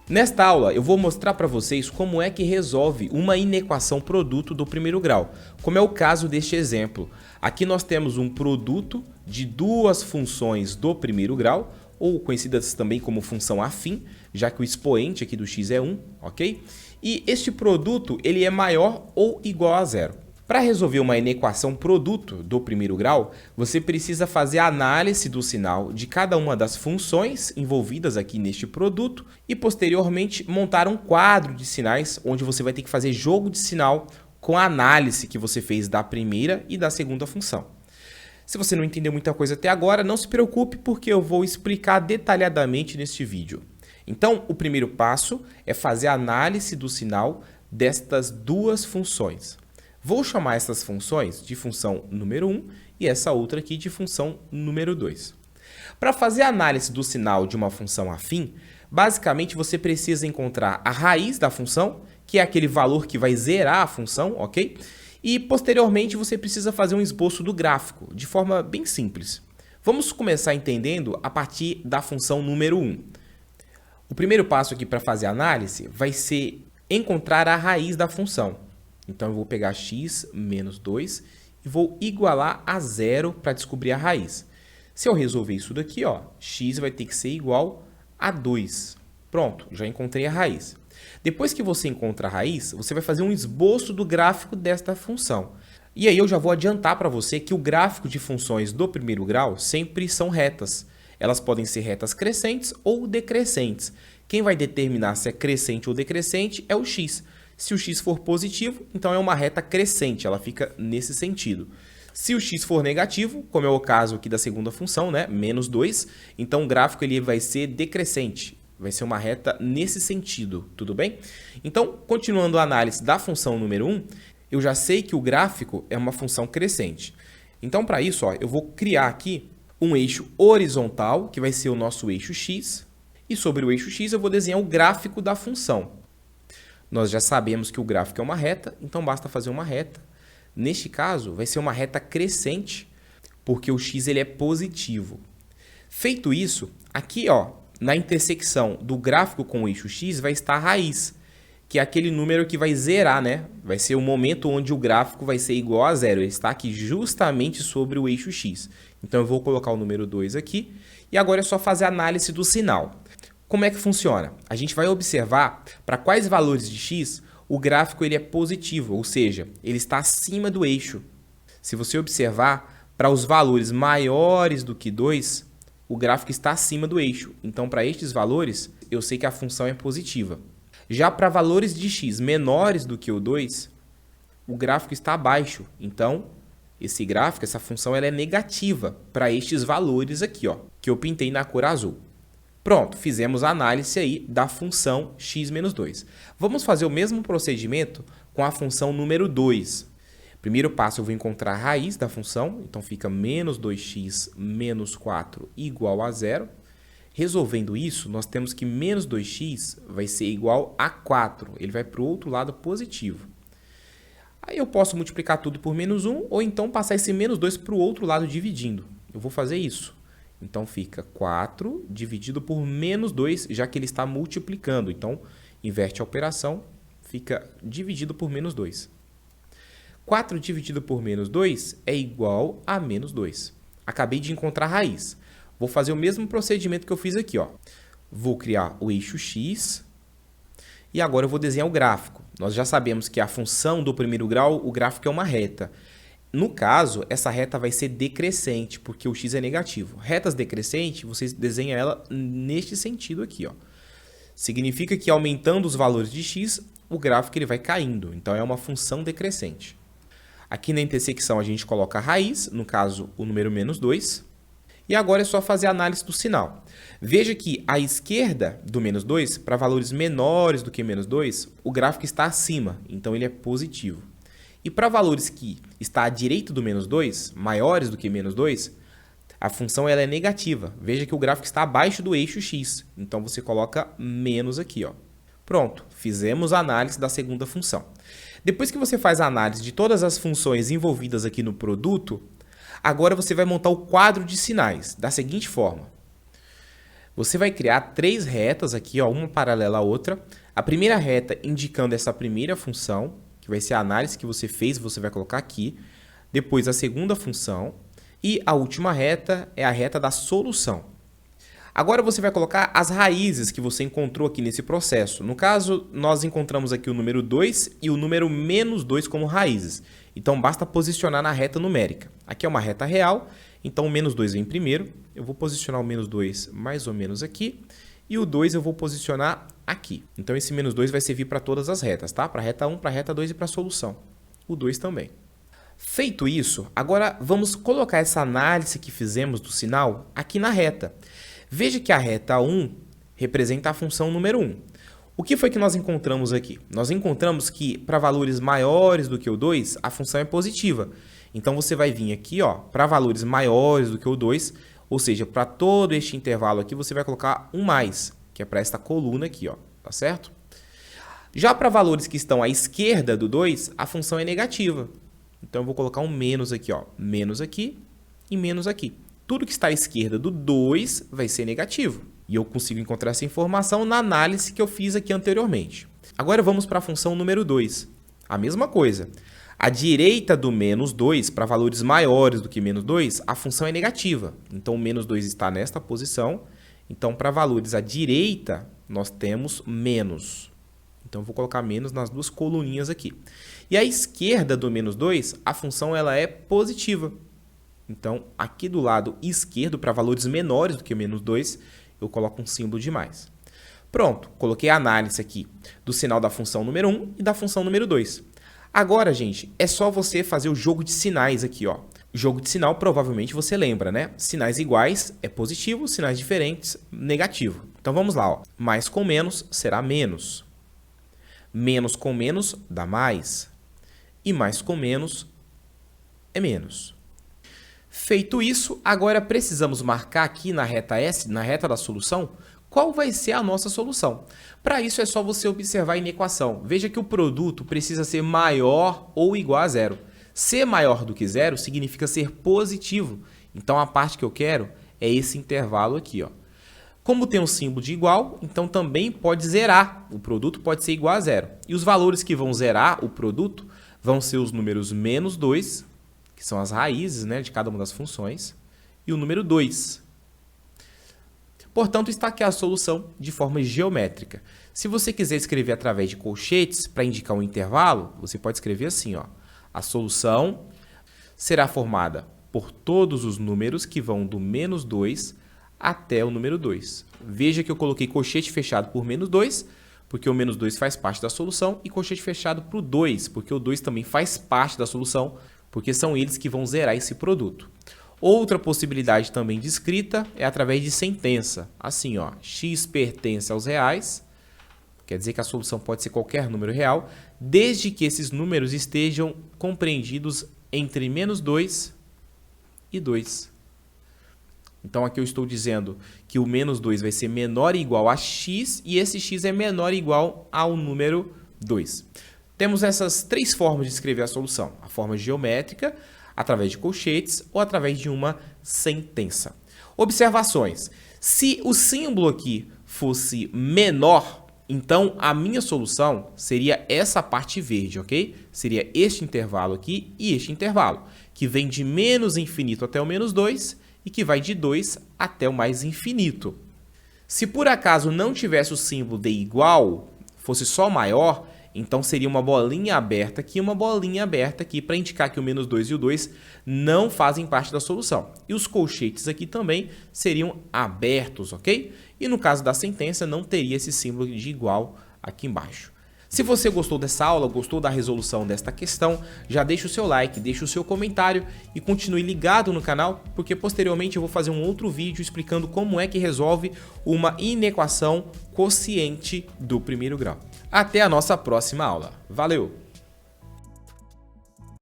Nesta aula, eu vou mostrar para vocês como é que resolve uma inequação produto do primeiro grau, como é o caso deste exemplo. Aqui nós temos um produto de duas funções do primeiro grau, ou conhecidas também como função afim, já que o expoente aqui do x é 1, ok? E este produto ele é maior ou igual a zero. Para resolver uma inequação produto do primeiro grau, você precisa fazer a análise do sinal de cada uma das funções envolvidas aqui neste produto e, posteriormente, montar um quadro de sinais onde você vai ter que fazer jogo de sinal com a análise que você fez da primeira e da segunda função. Se você não entendeu muita coisa até agora, não se preocupe porque eu vou explicar detalhadamente neste vídeo. Então, o primeiro passo é fazer a análise do sinal destas duas funções. Vou chamar essas funções de função número 1 e essa outra aqui de função número 2. Para fazer a análise do sinal de uma função afim, basicamente você precisa encontrar a raiz da função, que é aquele valor que vai zerar a função, ok? E posteriormente você precisa fazer um esboço do gráfico, de forma bem simples. Vamos começar entendendo a partir da função número 1. O primeiro passo aqui para fazer a análise vai ser encontrar a raiz da função. Então, eu vou pegar x menos 2 e vou igualar a zero para descobrir a raiz. Se eu resolver isso daqui, ó, x vai ter que ser igual a 2. Pronto, já encontrei a raiz. Depois que você encontra a raiz, você vai fazer um esboço do gráfico desta função. E aí eu já vou adiantar para você que o gráfico de funções do primeiro grau sempre são retas. Elas podem ser retas crescentes ou decrescentes. Quem vai determinar se é crescente ou decrescente é o x. Se o x for positivo, então é uma reta crescente, ela fica nesse sentido. Se o x for negativo, como é o caso aqui da segunda função, né, menos 2, então o gráfico ele vai ser decrescente, vai ser uma reta nesse sentido, tudo bem? Então, continuando a análise da função número 1, eu já sei que o gráfico é uma função crescente. Então, para isso, ó, eu vou criar aqui um eixo horizontal, que vai ser o nosso eixo x, e sobre o eixo x eu vou desenhar o gráfico da função. Nós já sabemos que o gráfico é uma reta, então basta fazer uma reta. Neste caso, vai ser uma reta crescente, porque o x ele é positivo. Feito isso, aqui ó, na intersecção do gráfico com o eixo x vai estar a raiz, que é aquele número que vai zerar, né? Vai ser o momento onde o gráfico vai ser igual a zero. Ele está aqui justamente sobre o eixo x. Então eu vou colocar o número 2 aqui, e agora é só fazer a análise do sinal. Como é que funciona? A gente vai observar para quais valores de x o gráfico ele é positivo, ou seja, ele está acima do eixo. Se você observar, para os valores maiores do que 2, o gráfico está acima do eixo. Então, para estes valores, eu sei que a função é positiva. Já para valores de x menores do que o 2, o gráfico está abaixo. Então, esse gráfico, essa função, ela é negativa para estes valores aqui, ó, que eu pintei na cor azul. Pronto, fizemos a análise aí da função x menos 2. Vamos fazer o mesmo procedimento com a função número 2. Primeiro passo, eu vou encontrar a raiz da função, então fica menos 2x menos 4 igual a zero. Resolvendo isso, nós temos que menos 2x vai ser igual a 4, ele vai para o outro lado positivo. Aí eu posso multiplicar tudo por menos 1, ou então passar esse menos 2 para o outro lado dividindo. Eu vou fazer isso. Então, fica 4 dividido por menos 2, já que ele está multiplicando. Então, inverte a operação, fica dividido por menos 2. 4 dividido por menos 2 é igual a menos 2. Acabei de encontrar a raiz. Vou fazer o mesmo procedimento que eu fiz aqui, ó. Vou criar o eixo x e agora eu vou desenhar o gráfico. Nós já sabemos que a função do primeiro grau, o gráfico é uma reta. No caso, essa reta vai ser decrescente, porque o x é negativo. Retas decrescentes, você desenha ela neste sentido aqui, ó. Significa que aumentando os valores de x, o gráfico ele vai caindo. Então, é uma função decrescente. Aqui na intersecção, a gente coloca a raiz, no caso, o número menos 2. E agora é só fazer a análise do sinal. Veja que à esquerda do menos 2, para valores menores do que menos 2, o gráfico está acima, então ele é positivo. E para valores que está à direita do menos 2, maiores do que menos 2, a função ela é negativa. Veja que o gráfico está abaixo do eixo x. Então, você coloca menos aqui, ó. Pronto, fizemos a análise da segunda função. Depois que você faz a análise de todas as funções envolvidas aqui no produto, agora você vai montar o quadro de sinais da seguinte forma. Você vai criar 3 retas aqui, ó, uma paralela à outra. A primeira reta indicando essa primeira função, que vai ser a análise que você fez, você vai colocar aqui. Depois a segunda função. E a última reta é a reta da solução. Agora você vai colocar as raízes que você encontrou aqui nesse processo. No caso, nós encontramos aqui o número 2 e o número menos 2 como raízes. Então, basta posicionar na reta numérica. Aqui é uma reta real, então o menos 2 vem primeiro. Eu vou posicionar o menos 2 mais ou menos aqui. E o 2 eu vou posicionar aqui. Então, esse menos 2 vai servir para todas as retas, tá? Para a reta 1, para a reta 2 e para a solução. O 2 também. Feito isso, agora vamos colocar essa análise que fizemos do sinal aqui na reta. Veja que a reta 1 representa a função número 1. O que foi que nós encontramos aqui? Nós encontramos que para valores maiores do que o 2, a função é positiva. Então você vai vir aqui, ó, para valores maiores do que o 2, ou seja, para todo este intervalo aqui, você vai colocar um mais, que é para esta coluna aqui, ó, tá certo? Já para valores que estão à esquerda do 2, a função é negativa. Então eu vou colocar um menos aqui, ó, menos aqui e menos aqui. Tudo que está à esquerda do 2 vai ser negativo. E eu consigo encontrar essa informação na análise que eu fiz aqui anteriormente. Agora vamos para a função número 2. A mesma coisa. À direita do menos 2, para valores maiores do que menos 2, a função é negativa. Então o menos 2 está nesta posição. Então para valores à direita, nós temos menos. Então eu vou colocar menos nas duas coluninhas aqui. E à esquerda do menos 2, a função ela é positiva. Então, aqui do lado esquerdo, para valores menores do que menos 2, eu coloco um símbolo de mais. Pronto, coloquei a análise aqui do sinal da função número 1 e da função número 2. Agora, gente, é só você fazer o jogo de sinais aqui, ó. O jogo de sinal, provavelmente você lembra, né? Sinais iguais é positivo, sinais diferentes, negativo. Então, vamos lá, ó. Mais com menos será menos. Menos com menos dá mais. E mais com menos é menos. Feito isso, agora precisamos marcar aqui na reta S, na reta da solução, qual vai ser a nossa solução. Para isso é só você observar a inequação. Veja que o produto precisa ser maior ou igual a zero. Ser maior do que zero significa ser positivo. Então a parte que eu quero é esse intervalo aqui, ó. Como tem um símbolo de igual, então também pode zerar. O produto pode ser igual a zero. E os valores que vão zerar o produto vão ser os números menos 2, que são as raízes, né, de cada uma das funções, e o número 2. Portanto, está aqui a solução de forma geométrica. Se você quiser escrever através de colchetes para indicar um intervalo, você pode escrever assim, ó. A solução será formada por todos os números que vão do menos 2 até o número 2. Veja que eu coloquei colchete fechado por menos 2, porque o menos 2 faz parte da solução, e colchete fechado para o 2, porque o 2 também faz parte da solução, porque são eles que vão zerar esse produto. Outra possibilidade também de escrita é através de sentença. Assim, ó, x pertence aos reais, quer dizer que a solução pode ser qualquer número real, desde que esses números estejam compreendidos entre menos 2 e 2. Então aqui eu estou dizendo que o menos 2 vai ser menor ou igual a x, e esse x é menor ou igual ao número 2. Temos essas 3 formas de escrever a solução. A forma geométrica, através de colchetes ou através de uma sentença. Observações. Se o símbolo aqui fosse menor, então a minha solução seria essa parte verde, ok? Seria este intervalo aqui e este intervalo, que vem de menos infinito até o menos 2 e que vai de 2 até o mais infinito. Se por acaso não tivesse o símbolo de igual, fosse só maior, então seria uma bolinha aberta aqui e uma bolinha aberta aqui para indicar que o menos 2 e o 2 não fazem parte da solução. E os colchetes aqui também seriam abertos, ok? E no caso da sentença não teria esse símbolo de igual aqui embaixo. Se você gostou dessa aula, gostou da resolução desta questão, já deixa o seu like, deixa o seu comentário e continue ligado no canal, porque posteriormente eu vou fazer um outro vídeo explicando como é que resolve uma inequação quociente do primeiro grau. Até a nossa próxima aula. Valeu!